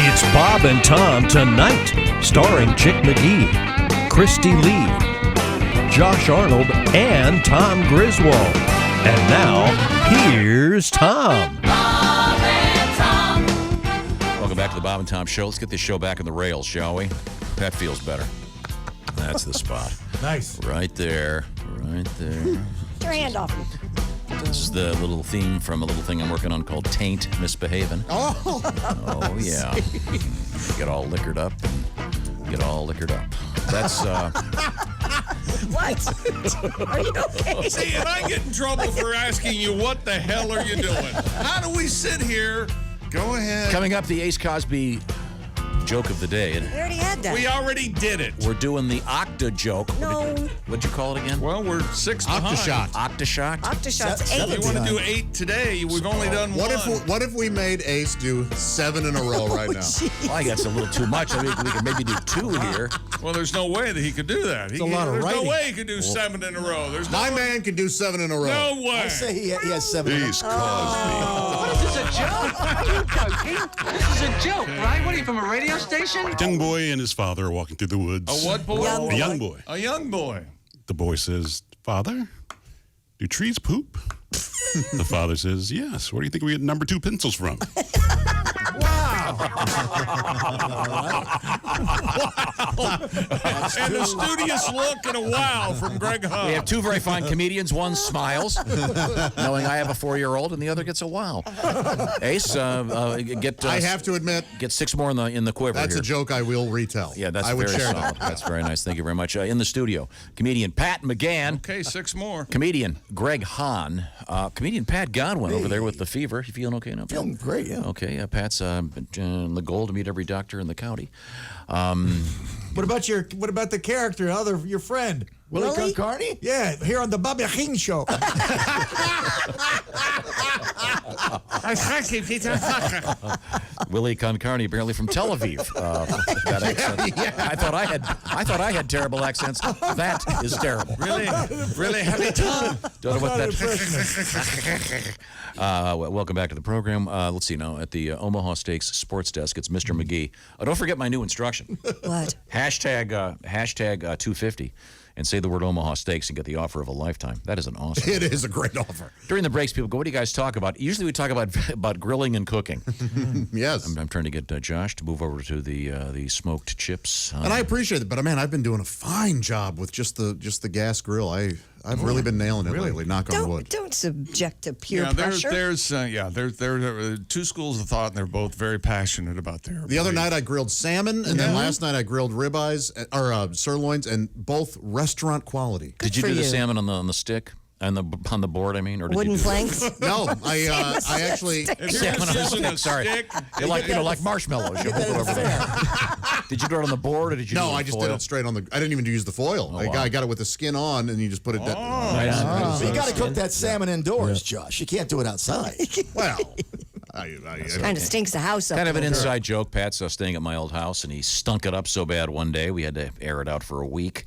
It's Bob and Tom Tonight, starring Chick McGee, Christy Lee, Josh Arnold, and Tom Griswold. And now, here's Tom. Bob and Tom. Welcome back to the Bob and Tom Show. Let's get this show back on the rails, shall we? That feels better. That's the spot. Nice. Right there. Right there. Get your hand off me. This is the little theme from a little thing I'm working on called Taint Misbehavin'. Oh yeah. Get all liquored up. That's, What? Are you okay? See, and I get in trouble for asking you, what the hell are you doing? How do we sit here? Go ahead. coming up, the Ace Cosby joke of the day. And We already had that. We already did it. we're doing the Octa joke. No. What'd you call it again? Well, we're 6 behind. Octashot? Octoshot's Seven. 8. You want to do 8 today? We've only done What one. if we made Ace do 7 in a row right now? Well, I guess a little too much. I mean, we could maybe do 2 here. Well, there's no way that he could do that. a lot of There's writing. no way he could do 7 in a row. There's no My man can do 7 in a row. No way. I say he has 7. Ace Cosby. What is this, a joke? Are you joking? This is a joke, right? What are you, from a radio station? A young boy and his father are walking through the woods. A what boy? Young A young boy. A young boy. The boy says, "Father, do trees poop?" The father says, "Yes. Where do you think we get number 2 pencils from?" And a studious look and a wow from Greg Hahn. We have 2 very fine comedians. One smiles, knowing I have a 4-year-old, and the other gets a wow. Ace, get. I have to admit, Get 6 more in the quiver. that's here. a joke I will retell. Yeah, that's I would very share solid. that. That's very nice. Thank you very much. In the studio, comedian Pat McGann, Okay, 6 more. comedian Greg Hahn, comedian Pat Godwin over there with the fever. You feeling okay now? Pat? Feeling great, yeah. Okay, Pat's the goal to meet every doctor in the county. What about the character, your friend? Willie? Concarney? Yeah, here on the Bobby Hahn show. Willie Concarney, apparently from Tel Aviv. That accent. I thought I had terrible accents. That is terrible. Really heavy tongue. Don't know what that. Welcome back to the program. Let's see now at the Omaha Steaks Sports Desk. It's Mr. McGee. Don't forget my new instruction. What? Hashtag 250 and say the word Omaha Steaks and get the offer of a lifetime. That is an awesome. It is a great offer. During the breaks, people go, "What do you guys talk about?" Usually we talk about grilling and cooking. Yes. I'm trying to get Josh to move over to the smoked chips. And I appreciate it, but man, I've been doing a fine job with just the gas grill. I've really been nailing it lately. Knock on wood. Don't subject to peer Yeah, pressure. there's 2 schools of thought, and they're both very passionate about their. The other night I grilled salmon, and then last night I grilled ribeyes or sirloins, and both restaurant quality. Did you for do the you. salmon on the stick? On the board, I mean, or did Wooden you do planks? No, I actually. salmon on the stick? Sorry, they're like marshmallows. You hold it over there. Did you do it on the board, or did you? No, do it I on just foil? did it straight on the. I didn't even use the foil. wow. I got it with the skin on, and you just put it. So you got to cook that salmon indoors, Josh. You can't do it outside. Well, Kind of stinks the house up. Kind of a an little. inside joke. Pat's staying at my old house, and he stunk it up so bad one day we had to air it out for a week.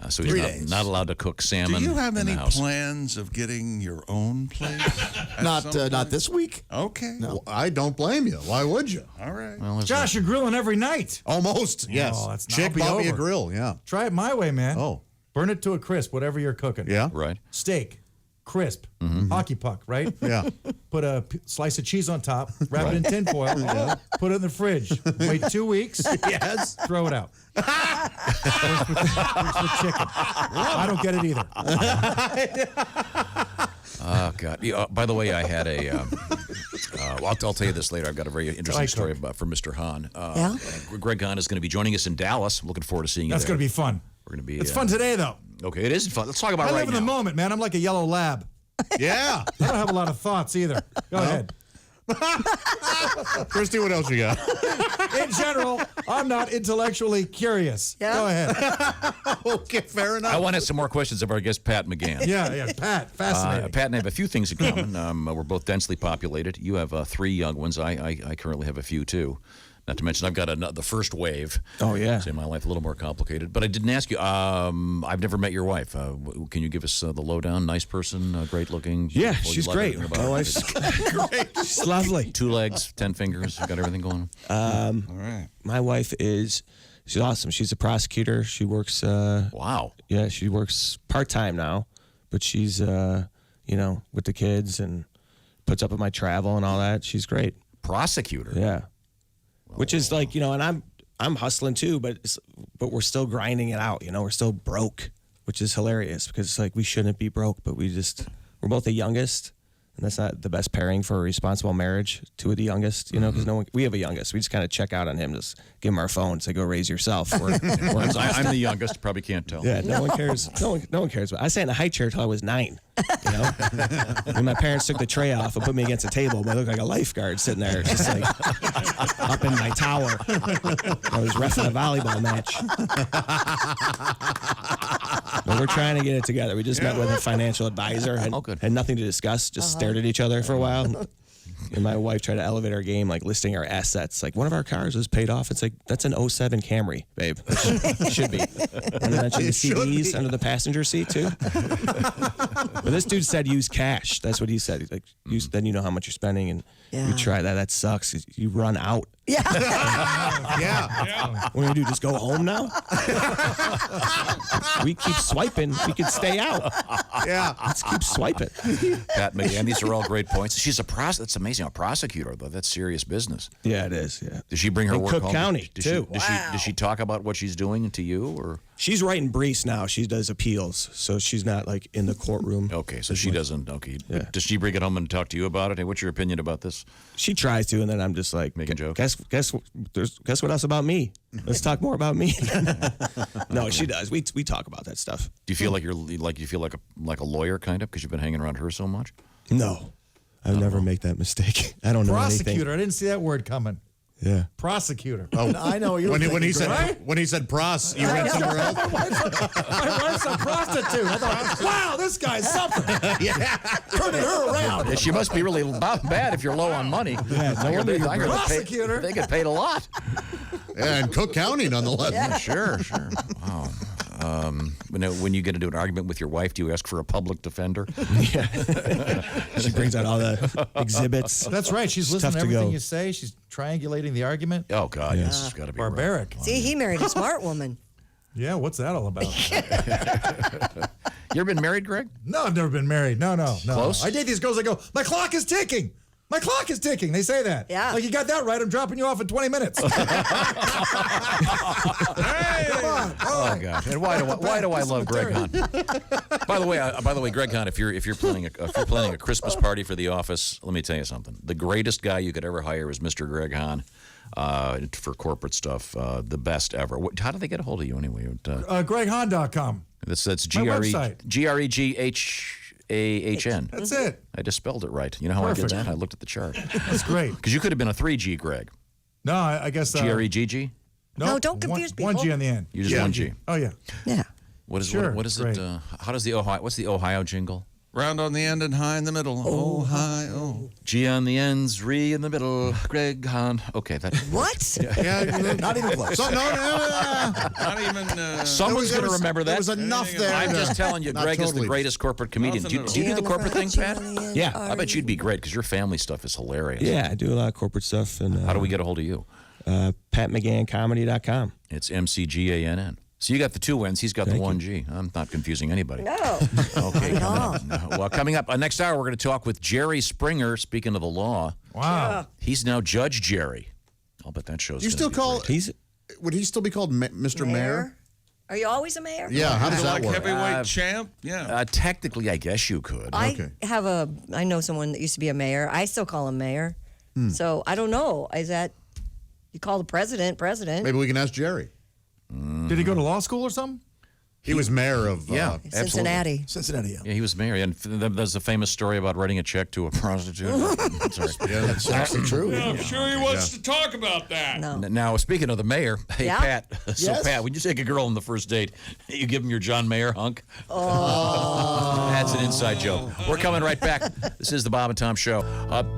So 3 he's days. not allowed to cook salmon. Do you have in the any house. plans of getting your own place? at Not some point? not this week. Okay. Well, I don't blame you. Why would you? All right. Well, there's Josh, you're grilling every night. Almost. Yes. Oh, that's not Chick be bought me a over. grill. Yeah. Try it my way, man. Oh. Burn it to a crisp, whatever you're cooking. Yeah. right. Steak, crisp, hockey puck, right? Yeah. Put a slice of cheese on top, wrap it in tin foil, put it in the fridge. Wait 2 weeks. Yes. Throw it out. Works with chicken. I don't get it either. Oh God! Yeah, by the way, I had a. I'll tell you this later. I've got a very interesting story from Mr. Hahn. Yeah? Greg Hahn is going to be joining us in Dallas. I'm looking forward to seeing you. That's there. going to be fun. We're going to be. It's fun today, though. Okay, it is fun. Let's talk about I right live in now. the moment, man. I'm like a yellow lab. Yeah. I don't have a lot of thoughts either. Go ahead. Christy, what else you got? In general, I'm not intellectually curious. Yeah? Go ahead. Okay, fair enough. I want to ask some more questions of our guest Pat McGann. Yeah, Pat, fascinating. Pat and I have a few things in common. We're both densely populated. You have 3 young ones. I currently have a few too. Not to mention, I've got the first wave. Oh, yeah. So my life a little more complicated. But I didn't ask you. I've never met your wife. Can you give us the lowdown? Nice person, great looking. Yeah, she's great. My wife's great. She's lovely. 2 legs, 10 fingers. Got everything going on. All right. My wife she's awesome. She's a prosecutor. She works. Wow. Yeah, she works part-time now, but she's, with the kids and puts up with my travel and all that. She's great. Prosecutor. Yeah. Which is like, and I'm hustling too, but we're still grinding it out. We're still broke, which is hilarious because it's like we shouldn't be broke, but we're both the youngest, and that's not the best pairing for a responsible marriage. 2 of the youngest, because we have a youngest. We just kind of check out on him, just give him our phone, say go raise yourself. I'm the youngest. Probably can't tell. Yeah, no one cares. No one cares. I sat in a high chair till I was 9. When my parents took the tray off and put me against a table, I looked like a lifeguard sitting there, just like up in my tower. I was reffing a volleyball match. But we're trying to get it together. We just met with a financial advisor. Had nothing to discuss. Just stared at each other for a while. And my wife tried to elevate our game, like listing our assets. Like, one of our cars is paid off. It's like, that's an 07 Camry, babe. It should be. And I mentioned the CDs under the passenger seat, too. But this dude said use cash. That's what he said. He's like, then you know how much you're spending, and you try that. That sucks. You run out. Yeah. What are we going to do, just go home now? We keep swiping. We could stay out. Yeah. Let's keep swiping. Pat McGann, these are all great points. She's that's amazing. A prosecutor, though. That's serious business. Yeah, it is. Yeah. Does she bring her In work Cook home? County, too. Does she talk about what she's doing to you, or? She's writing briefs now. She does appeals, so she's not like in the courtroom. Okay, so she doesn't. Okay, Yeah. Does she bring it home and talk to you about it? Hey, what's your opinion about this? She tries to, and then I'm just like making jokes. Guess what else about me? Let's talk more about me. No, she does. We talk about that stuff. Do you feel like you feel like a lawyer kind of because you've been hanging around her so much? No, I would never make that mistake. I don't know anything. Prosecutor. I didn't see that word coming. Yeah. Prosecutor. Oh, I know you. When he said pros, you went somewhere else. My wife's a prostitute. I thought, wow, this guy's something. Yeah. Turning her around. Yeah, she must be really bad if you're low on money. Yeah, no wonder you're a prosecutor. They get paid a lot. Yeah, and Cook County, nonetheless. Yeah. Sure. Wow. When you get into an argument with your wife, do you ask for a public defender? Yeah. She brings out all the exhibits. That's right. She's listening to everything you say. She's triangulating the argument. Oh, God, yes. It's got to be barbaric. Right. See, he married a smart woman. Yeah, what's that all about? You ever been married, Greg? No, I've never been married. No. Close? I date these girls. I go, my clock is ticking. My clock is ticking. They say that. Yeah. Like, you got that right. I'm dropping you off in 20 minutes. Hey! Come on. Oh gosh! And why do I love Greg Hahn? By the way, Greg Hahn, if you're planning a Christmas party for the office, let me tell you something. The greatest guy you could ever hire is Mr. Greg Hahn for corporate stuff. The best ever. How do they get a hold of you anyway? GregHahn.com. That's My website. GREGHAHN. That's it. I just spelled it right. You know how Perfect. I did that? I looked at the chart. That's great. Because you could have been a 3G, Greg. No, I guess. GREGG? No, don't confuse people. One G on the end. You just one G. Oh, yeah. Yeah. What is Sure, what is great. it? How does what's the Ohio jingle? Round on the end and high in the middle. Oh, high, oh. G on the ends, re in the middle, Greg Hahn. Okay, that. What? Yeah, not even close. So, no. Not even. Someone's going to remember that. There was enough there. I'm just telling you, Not Greg is totally. the greatest corporate comedian. Do you do the corporate thing, Pat? Yeah. I bet you'd be great because your family stuff is hilarious. Yeah, I do a lot of corporate stuff. And How do we get a hold of you? PatMcGannComedy.com. It's MCGANN. So you got the 2 N's. He's got the 1G. I'm not confusing anybody. No. Okay. Not at all. Well, coming up next hour, we're going to talk with Jerry Springer. Speaking of the law, Wow. he's now Judge Jerry. I'll bet that shows. Do you still call? He's Would he still be called Mr. Mayor? Are you always a mayor? Yeah. How does that like work? heavyweight champ? Yeah. Technically, I guess you could. I know someone that used to be a mayor. I still call him mayor. So I don't know. Is that you call the president? Maybe we can ask Jerry. Did he go to law school or something? He was mayor of Cincinnati. Cincinnati. Yeah, he was mayor. And there's a famous story about writing a check to a prostitute. Sorry. Yeah, that's actually true. I'm sure he wants to talk about that. No. Now, speaking of the mayor, hey, Yeah? Pat. So, Yes? Pat, when you take a girl on the first date, you give him your John Mayer hunk? Oh. That's an inside joke. We're coming right back. This is the Bob and Tom Show.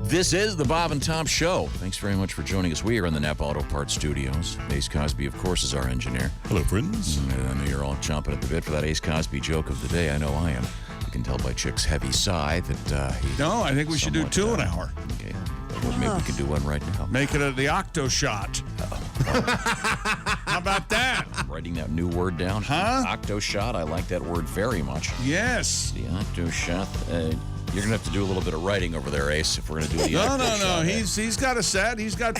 This is the Bob and Tom Show. Thanks very much for joining us. We are in the Napa Auto Parts Studios. Ace Cosby, of course, is our engineer. Hello, friends. And I know you're all chomping at the bit for that Ace Cosby joke of the day. I know I am. You can tell by Chick's heavy sigh that he's No, I think we should do somewhat, 2 an hour. Okay. Well, maybe we can do one right now. Make it the octo shot. How about that? I'm writing that new word down. Huh? Octo shot. I like that word very much. Yes. The octo shot. You're gonna have to do a little bit of writing over there, Ace, if we're gonna do the octo No. shot. He's got a set. He's got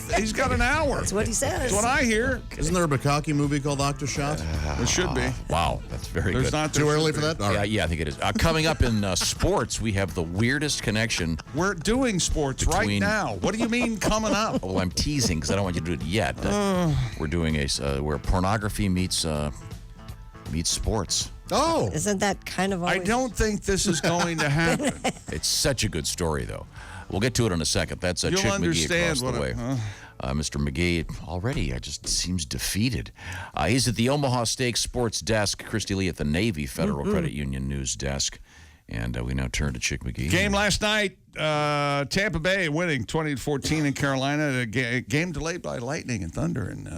an hour. That's what he says. That's what I hear. Isn't there a Bukaki movie called Octoshot? It should be. Wow, that's very There's good. not Too early for that? All right. Yeah, I think it is. Coming up in sports, we have the weirdest connection. We're doing sports right Between- now. What do you mean coming up? Well, I'm teasing because I don't want you to do it yet. We're doing where pornography meets sports. Oh, Isn't that kind of I always... don't think this is going to happen. It's such a good story, though. We'll get to it in a second. That's You'll Chick McGee understand across the way. what Mr. McGee already just seems defeated. He's at the Omaha Steaks Sports Desk. Christy Lee at the Navy Federal Credit Union News Desk. And we now turn to Chick McGee. Game last night, Tampa Bay winning 20-14 in Carolina. A game delayed by lightning and thunder. And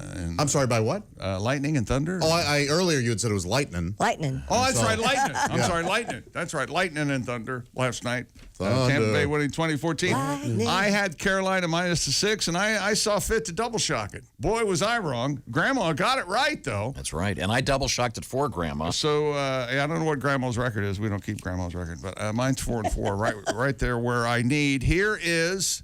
I'm sorry, by what? lightning and thunder. Oh, I earlier you had said it was lightning. Lightning. Oh, that's right, lightning. I'm sorry, lightning. That's right, lightning and thunder last night. Tampa Thunder. Bay winning 2014. Lightning. I had Carolina -6, and I saw fit to double shock it. Boy, was I wrong. Grandma got it right, though. That's right. And I double shocked it for Grandma. So I don't know what Grandma's record is. We don't keep Grandma's record, but mine's 4-4, right there where I need. Here is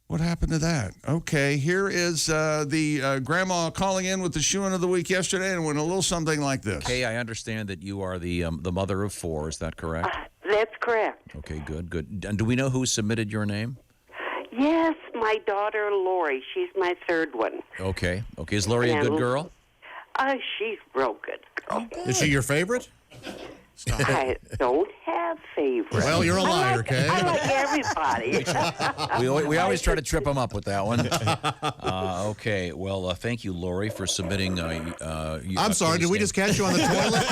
what happened to that. Okay, here is the Grandma calling in with the shoe-in of the week yesterday, and went a little something like this. Kay, I understand that you are the mother of 4. Is that correct? That's correct. Okay, good. And do we know who submitted your name? Yes, my daughter Lori. She's my third one. Okay. Is Lori a And- good girl? She's real good girl. Is she your favorite? I don't have favorites. Well, you're a liar, Kay. I like everybody. We always try to trip them up with that one. Okay. Well, thank you, Lori, for submitting. I'm sorry, did we just catch you on the toilet,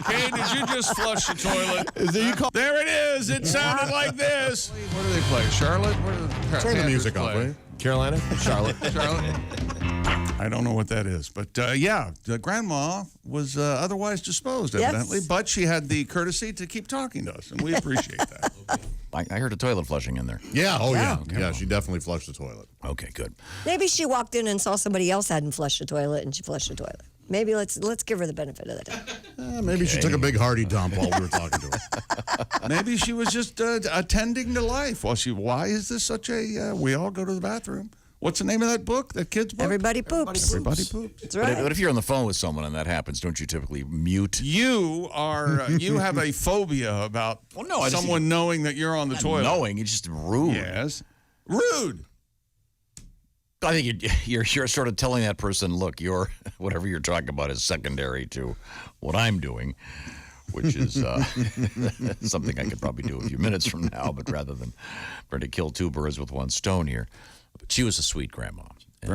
Kay? Kay, did you just flush the toilet? There it is. It sounded like this. What do they play? Charlotte? What do the Turn the Panthers music play? up, will you? Carolina, Charlotte. Charlotte? I don't know what that is. But, the grandma was otherwise disposed, Yes. evidently. But she had the courtesy to keep talking to us, and we appreciate that. I heard a toilet flushing in there. Yeah, Yeah. yeah, she definitely flushed the toilet. Okay, good. Maybe she walked in and saw somebody else hadn't flushed the toilet, and she flushed the toilet. Maybe let's give her the benefit of the doubt. Maybe she took a big hearty dump while we were talking to her. Maybe she was just attending to life. Why is this such a, we all go to the bathroom. What's the name of that book, that kid's book? Everybody poops. Everybody poops. That's But right. if you're on the phone with someone and that happens, don't you typically mute? You are, you have a phobia about Well, no, I just- someone knowing that you're on the toilet. Knowing, it's just rude. Yes. Rude. I think you're sort of telling that person, look, whatever you're talking about is secondary to what I'm doing, which is something I could probably do a few minutes from now, but rather than trying to kill 2 birds with 1 stone here. But she was a sweet grandma.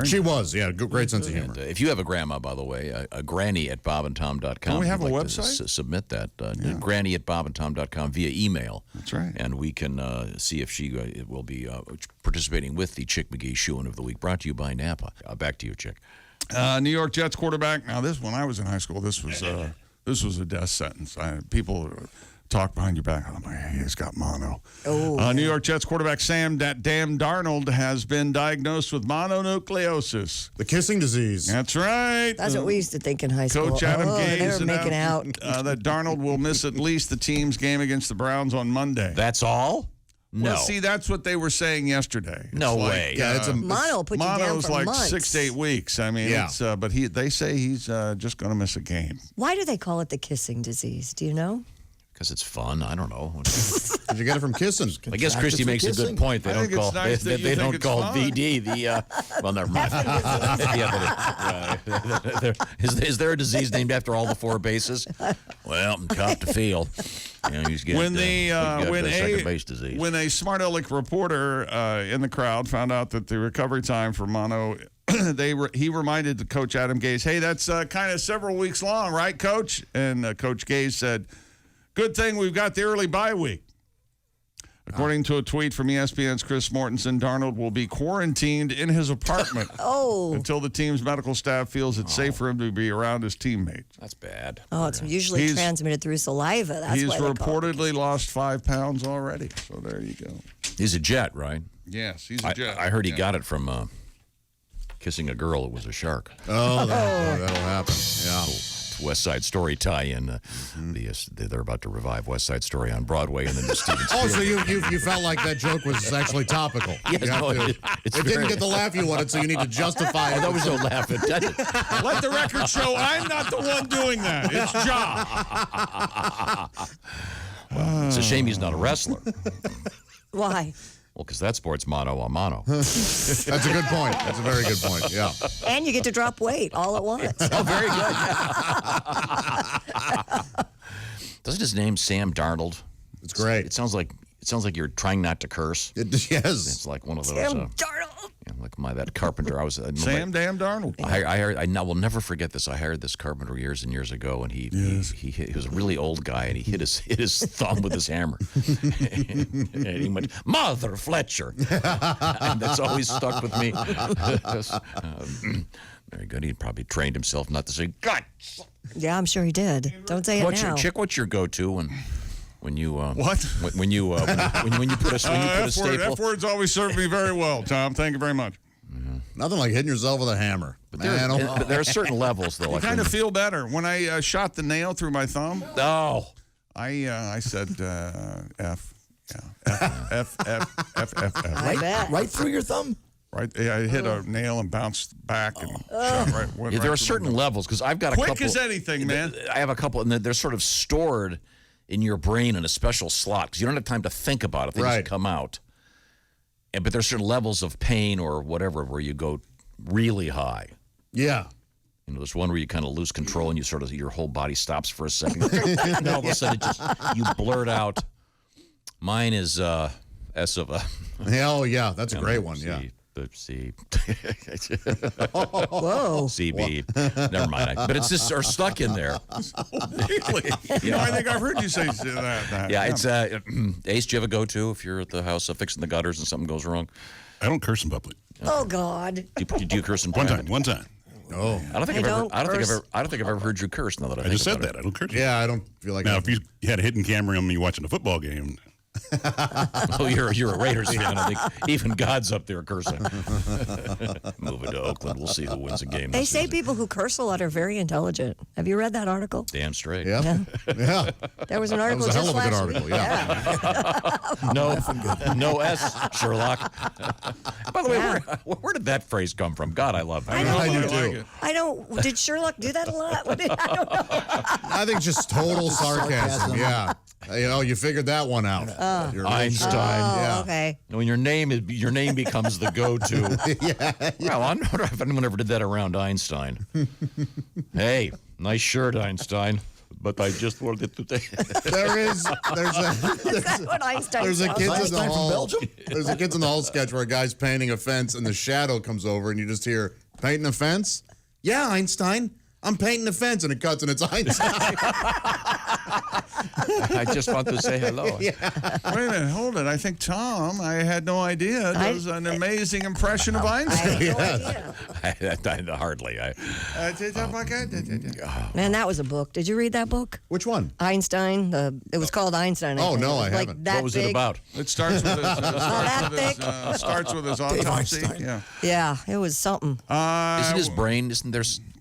She was, yeah, great sense of humor. And, if you have a grandma, by the way, a granny at bobandtom.com. Don't we have if you'd a like to website? Submit that. Granny at bobandtom.com via email. That's right. And we can see if she will be participating with the Chick McGee Shoe-In of the Week, brought to you by Napa. Back to you, Chick. New York Jets quarterback. Now, when I was in high school, this was a death sentence. People talk behind your back. Oh, he's got mono. Oh. New York Jets quarterback Sam Damn Darnold has been diagnosed with mononucleosis. The kissing disease. That's right. That's what we used to think in high school. Coach Adam Gase they were making out. announced, that Darnold will miss at least the team's game against the Browns on Monday. That's all? No. Well, see, that's what they were saying yesterday. No It's like, way. Yeah, it's a Mono put you down Mono's for like months. 6 to 8 weeks. I mean, Yeah. it's, but they say he's just going to miss a game. Why do they call it the kissing disease? Do you know? Because it's fun. I don't know. Did you get it from kissing? I guess Christy makes a good point. They I don't think it's call nice that you they think don't it's call fun. VD the. Well, never mind. Is there a disease named after all the four bases? Well, cop to feel. He's got, When second base disease. When a smart aleck reporter in the crowd found out that the recovery time for mono, he reminded the coach Adam Gase, "Hey, that's kind of several weeks long, right, Coach?" And Coach Gase said, "Good thing we've got the early bye week." According to a tweet from ESPN's Chris Mortensen, Darnold will be quarantined in his apartment until the team's medical staff feels it's safe for him to be around his teammates. That's bad. Oh, it's usually transmitted through saliva. That's he's why they call it. reportedly lost 5 pounds already. So there you go. He's a Jet, right? Yes, he's a Jet. I heard he got it from kissing a girl who was a shark. Oh, that'll happen. Yeah. West Side Story tie-in. They're about to revive West Side Story on Broadway, and then the Steven Spielberg. So you felt like that joke was actually topical. Yes, it didn't get the laugh you wanted, so you need to justify it. That was no laugh. It doesn't. Let the record show I'm not the one doing that. It's Josh. It's a shame he's not a wrestler. Why? Well, because that sport's mano a mano. That's a good point. That's a very good point. Yeah. And you get to drop weight all at once. Oh, very good. Doesn't his name Sam Darnold? It's great. It sounds like you're trying not to curse. Yes. It's like one of those. Sam Darnold. Like that carpenter. I was Sam Damn Darnold. I will never forget this. I hired this carpenter years and years ago, and he was a really old guy, and he hit his thumb with his hammer, and he went, "Mother Fletcher," and that's always stuck with me. Very good. He probably trained himself not to say "guts." Yeah, I'm sure he did. Don't say it now. What's your go-to when you what? When you put a staple? F words always serve me very well, Tom. Thank you very much. Nothing like hitting yourself with a hammer. But there are certain levels, though. You kind of feel better. When I shot the nail through my thumb, I said F. Yeah. F. Right through your thumb? Right. Yeah, I hit a nail and bounced back. And shot right, there are certain levels, because I've got a couple. Quick as anything, man. I have a couple, and they're sort of stored in your brain in a special slot, because you don't have time to think about it. They just come out. But there's certain levels of pain or whatever where you go really high. Yeah. There's one where you kind of lose control and you sort of, your whole body stops for a second. And all of a sudden, you blurt out. Mine is S of a. Oh, yeah. That's a great one. Yeah. C. Whoa. CB. Never mind. But it's just stuck in there. Really? Yeah. I think I've heard you say that. Yeah, it's Ace, do you have a go-to if you're at the house fixing the gutters and something goes wrong? I don't curse in public. Oh, God. Do you curse in One private? time. Oh. I don't think I've ever heard you curse. Now that I think just said about that. I don't curse. Yeah, I don't feel like. Now, if you had a hidden camera on me watching a football game. Oh, you're a Raiders fan. I think even God's up there cursing. Moving to Oakland, we'll see who wins the game. They say people who curse a lot are very intelligent. Have you read that article? Damn straight. Yeah. Yeah. There was an article That was a just hell of a good article. article. No S, Sherlock. By the way, where did that phrase come from? God, I love that. I do too. I don't. Did Sherlock do that a lot? I don't know. I think just total sarcasm. Yeah. You figured that one out. Einstein. Oh, okay. When your name becomes the go-to. Yeah. Well, I don't know if anyone ever did that around Einstein. Hey, nice shirt, Einstein. But I just wanted to take. Is that what Einstein There's a sounds kids like? in the hall. There's a kids in the hall sketch where a guy's painting a fence and the shadow comes over and you just hear painting a fence. Yeah, Einstein. I'm painting the fence, and it cuts, and it's Einstein. I just want to say hello. Wait a minute, hold it. I think Tom, I had no idea, does an amazing impression of Einstein. Hardly. Man, that was a book. Did you read that book? Which one? Einstein. It was called Einstein. Oh, no, I like haven't. That what was big. it about? It starts with his autopsy. Yeah. Yeah, it was something. Isn't his brain?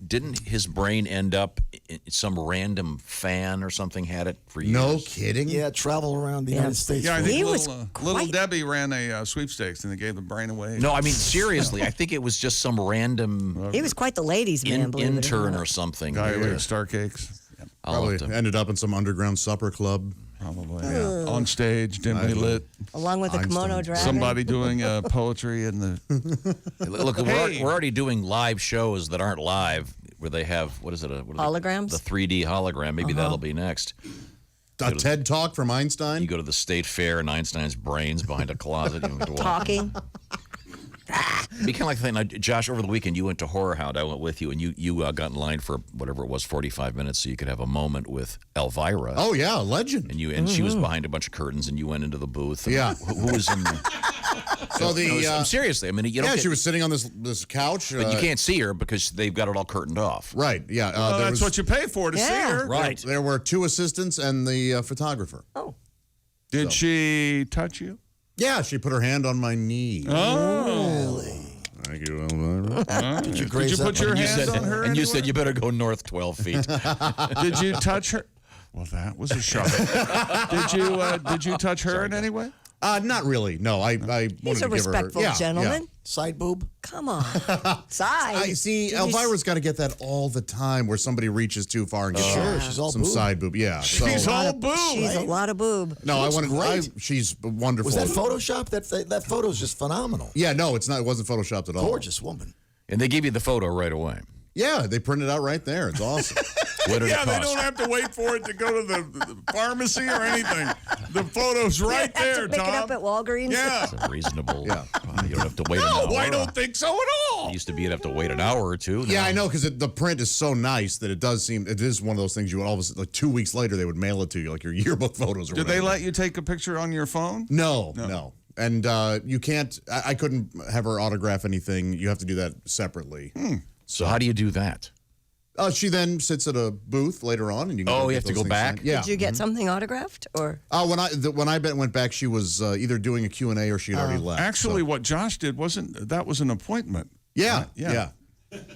Didn't his brain end up in some random fan or something had it for years? No kidding. Yeah, travel around the United States. Yeah, I He think was little Debbie ran a sweepstakes and they gave the brain away. No, I mean seriously. I think it was just some random He was quite the ladies' man. believe it intern not. or something. Guy who ate star cakes. Probably ended up in some underground supper club. Probably, yeah. On stage, dimly lit. Along with the kimono dragon. Somebody doing poetry in the. Look, we're already doing live shows that aren't live, where they have, what is it? Holograms? The 3D hologram. Maybe that'll be next. A TED Talk from Einstein? You go to the State Fair and Einstein's brains behind a closet. You can Talking. It'd be kind of like the thing. Now, Josh, over the weekend, you went to Horror Hound. I went with you, and you got in line for whatever it was, 45 minutes, so you could have a moment with Elvira. Oh, yeah, legend. And she was behind a bunch of curtains, and you went into the booth. Yeah. Who was in there? So No, seriously, I mean, you don't she was sitting on this couch. But you can't see her because they've got it all curtained off. Right, yeah. That's what you pay for to see her. Right. There were 2 assistants and the photographer. Oh. Did she touch you? Yeah, she put her hand on my knee. Oh. Really? Thank you, Elvira. Did you Did you put your hands on her? And you anywhere? said you better go north 12 feet. Did you touch her? Well, that was a shock. Did you touch her in any way? Not really. No, I wanted He's to a give her. respectful gentleman. Yeah. Side boob? Come on. Side. I see. Elvira's got to get that all the time, where somebody reaches too far and gets she's all some boob. side boob. Yeah, She's all boob. She's a lot of boob. No, I want great. to. She's wonderful. Was that Photoshop? That photo's just phenomenal. Yeah, no, it's not. It wasn't photoshopped at all. Gorgeous woman. And they give you the photo right away. Yeah, they printed it out right there. It's awesome. What did it Yeah, they cost? don't have to wait for it to go to the pharmacy or anything. The photo's right You have there, to pick Tom. it up at Walgreens. Yeah. It's reasonable. Yeah. You don't have to wait an No, hour. I don't think so at all. It used to be you'd have to wait an hour or two. Yeah, Now- I know, because the print is so nice that it does seem, it is one of those things you would all of a sudden, like 2 weeks later, they would mail it to you, like your yearbook photos or Did whatever. they let you take a picture on your phone? No. And you can't, I couldn't have her autograph anything. You have to do that separatry. So how do you do that? She then sits at a booth later on, and you can Oh, get you have to those go things back? signed. Yeah. Did you get something autographed or? When I went back, she was either doing a Q&A or she had already left. Actually, so. what Josh did was an appointment. Yeah, Right? yeah.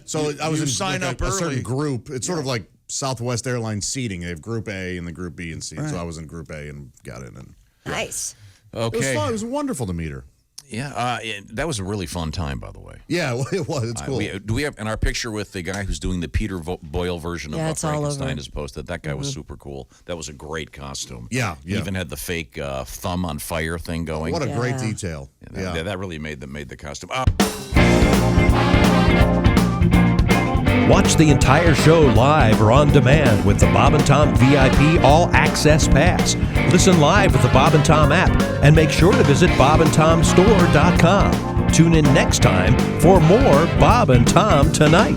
So I was you in sign like up a early. certain group. It's sort of like Southwest Airlines seating. They have Group A and the Group B and C. Right. So I was in Group A and got in. And Nice. Okay. it was fun. It was wonderful to meet her. Yeah, that was a really fun time, by the way. Yeah, it was. It's cool. Do we have in our picture with the guy who's doing the Peter Boyle version of Yeah, what it's all Frankenstein over. is posted? That guy was super cool. That was a great costume. Yeah, He yeah. even had the fake thumb on fire thing going. What a great Yeah. detail. Yeah, that really made the costume. Watch the entire show live or on demand with the Bob and Tom VIP All Access Pass. Listen live with the Bob and Tom app and make sure to visit bobandtomstore.com. Tune in next time for more Bob and Tom Tonight.